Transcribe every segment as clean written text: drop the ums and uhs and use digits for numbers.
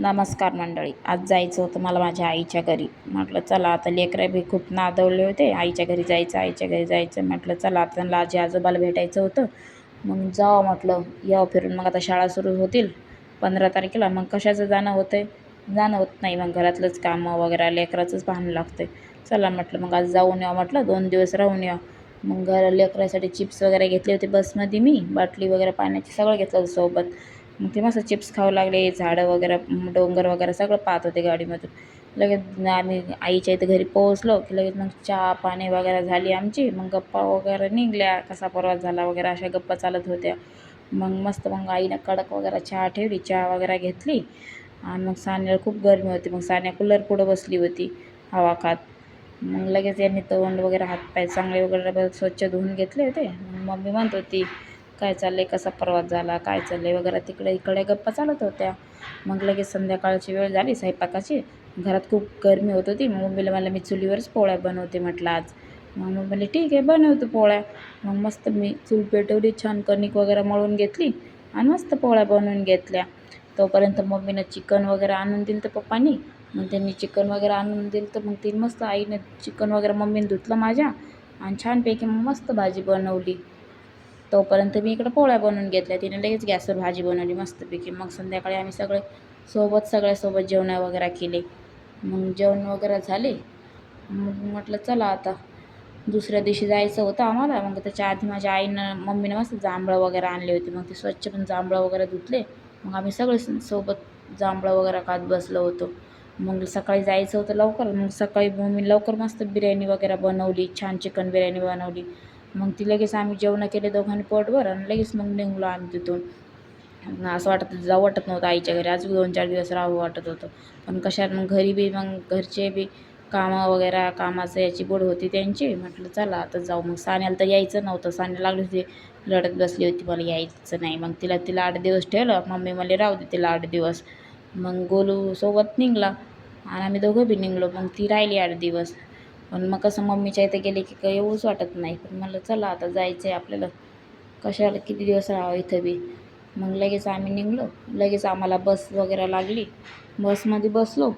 नमस्कार मंडळी. आज जायचं होतं मला माझ्या आईच्या घरी. म्हटलं चला आता लेकरं बी खूप नादवले होते, आईच्या घरी जायचं आईच्या घरी जायचं. म्हटलं चला आता त्यांना आजी आजोबाला भेटायचं होतं. मग जावं म्हटलं, यावं फिरून. मग आता शाळा सुरू होतील 15 तारखेला. मग कशाचं जाणं होतं आहे, जाणं होत नाही. मग घरातलंच कामं वगैरे लेकराचंच पाहणं लागतं. चला म्हटलं मग आज जाऊन यावं, म्हटलं 2 दिवस राहून यावं. मग लेकरासाठी चिप्स वगैरे घेतले होते बसमध्ये, मी बाटली वगैरे पाण्याची सगळं घेतलं होतं सोबत. मग ते मस्त चिप्स खाऊ लागले, झाडं वगैरे डोंगर वगैरे सगळं पाहत होते गाडीमधून. लगेच आम्ही आईच्या इथं घरी पोहोचलो की लगेच मग चहा पाणी वगैरे झाली आमची. मग गप्पा वगैरे निघल्या, कसा प्रवास झाला वगैरे अशा गप्पा चालत होत्या. मग मस्त मग आईनं कडक वगैरे चहा ठेवली, चहा वगैरे घेतली. आणि मग सान्याला खूप गरमी होती, मग सान्या कूलर पुढं बसली होती हवा खात. मग लगेच यांनी तोंड वगैरे हातपाय चांगले वगैरे स्वच्छ धुवून घेतले होते. मग मम्मी म्हणत होती काय चाललंय, कसा प्रवास झाला, काय चाललंय वगैरे, तिकडे इकडे गप्पा चालत होत्या. मग लगेच संध्याकाळची वेळ झाली स्वयंपाकाची. घरात खूप गरमी होत होती. मग मम्मीला मला मी चुलीवरच पोळ्या बनवते म्हटलं आज. मग मम्मी म्हणली ठीक आहे बनवतो पोळ्या. मग मस्त मी चूल पेटवली, छान कणिक वगैरे मळून घेतली आणि मस्त पोळ्या बनवून घेतल्या. तोपर्यंत मम्मीनं चिकन वगैरे आणून दिलं तर पप्पांनी. मग त्यांनी चिकन वगैरे आणून दिलं तर मग ती मस्त आईने चिकन वगैरे मम्मीने धुतलं माझ्या आणि छानपैकी मग मस्त भाजी बनवली. तोपर्यंत मी इकडं पोळ्या बनवून घेतल्या. तिने लगेच गॅसवर भाजी बनवली मस्तपैकी. मग संध्याकाळी आम्ही सगळे सगळ्यासोबत जेवण वगैरे केले. मग जेवण वगैरे झाले. मग म्हटलं चला आता दुसऱ्या दिवशी जायचं होतं आम्हाला. मग त्याच्या आधी माझ्या आईनं मम्मीनं मस्त जांभळं वगैरे आणले होते. मग ते स्वच्छ पण जांभळं वगैरे धुतले. मग आम्ही सगळे सोबत जांभळं वगैरे खात बसलो होतो. मग सकाळी जायचं होतं लवकर. मग सकाळी मम्मी लवकर मस्त बिर्याणी वगैरे बनवली, छान चिकन बिर्याणी बनवली. मग ती लगेच आम्ही जेवण केले दोघांनी पोटभर आणि लगेच मग निघलो आम्ही तिथून. असं जाऊ वाटत नव्हतं आईच्या घरी. अजून 2-4 दिवस राहावं वाटत होतं. पण कशात मग घरी बी मग घरचे बी कामं वगैरे, कामाचं याची बोड होती त्यांची. म्हटलं चला आता जाऊ. मग सान्याला तर यायचं नव्हतं. सान्या लागली होती रडत बसली होती मला यायचं नाही. मग तिला 8 दिवस ठेवलं. मम्मी मला राहू दे तिला 8 दिवस. मग गोलू सोबत निघला आणि आम्ही दोघं बी निघलो. मग ती राहिली 8 दिवस. पण मग कसं मम्मीच्या इथे गेले की काही येऊच वाटत नाही. पण म्हणलं चला आता जायचं आहे आपल्याला, कशाला किती दिवस राहावं इथं बी. मग लगेच आम्ही निघलो. लगेच आम्हाला बस वगैरे लागली. बसमध्ये बसलो.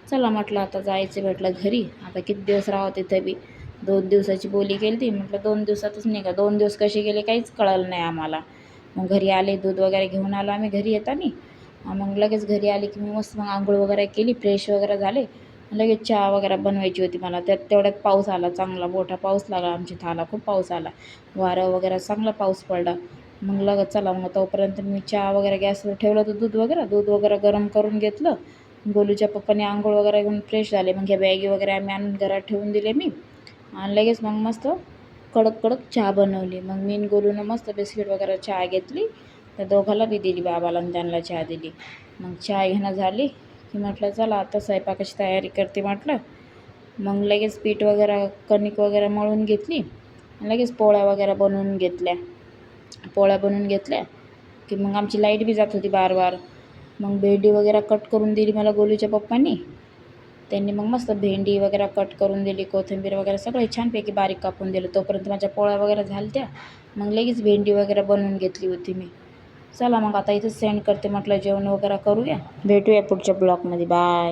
चला म्हटलं आता जायचं म्हटलं घरी. आता किती दिवस राहावं तिथं बी. 2 दिवसाची बोली केली ती. म्हटलं 2 दिवसातच निघा. 2 दिवस कसे गेले काहीच कळलं नाही आम्हाला. मग घरी आले, दूध वगैरे घेऊन आलो आम्ही घरी येताना. मग लगेच घरी आले की मी मस्त मग आंघोळ वगैरे केली, फ्रेश वगैरे झाले. लगेच चहा वगैरे बनवायची होती मला. तेवढ्यात पाऊस आला, चांगला मोठा पाऊस लागला आमच्या इथं. आला खूप पाऊस आला, वारं वगैरे चांगला पाऊस पडला. मग लगेच चला मग तोपर्यंत मी चहा वगैरे गॅसवर ठेवलं होतं, दूध वगैरे गरम करून घेतलं. गोलूच्या पप्पाने आंघोळ वगैरे घेऊन फ्रेश झाले. मग ह्या बॅगी वगैरे आम्ही आणून घरात ठेवून दिले मी. आणि लगेच मग मस्त कडक कडक चहा बनवली. मग मी आणि गोलूनं मस्त बिस्किट वगैरे चहा घेतली. त्या दोघाला बी दिली, बाबाला आणि त्यांना चहा दिली. मग चहा घेणं झाली की म्हटलं चला आता स्वयंपाकाची तयारी करते म्हटलं. मग लगेच पीठ वगैरे कणिक वगैरे मळून घेतली. लगेच पोळ्या वगैरे बनवून घेतल्या. पोळ्या बनवून घेतल्या की मग आमची लाईट बी जात होती बार. मग भेंडी वगैरे कट करून दिली मला गोलूच्या पप्पांनी. त्यांनी मग मस्त भेंडी वगैरे कट करून दिली, कोथिंबीर वगैरे सगळे छानपैकी बारीक कापून दिलं. तोपर्यंत माझ्या पोळ्या वगैरे झाल्या. मग लगेच भेंडी वगैरे बनवून घेतली होती मी. चला मग आता इथंच सेंड करते म्हटलं, जेवण वगैरे करूया. भेटूया पुढच्या ब्लॉगमध्ये. बाय.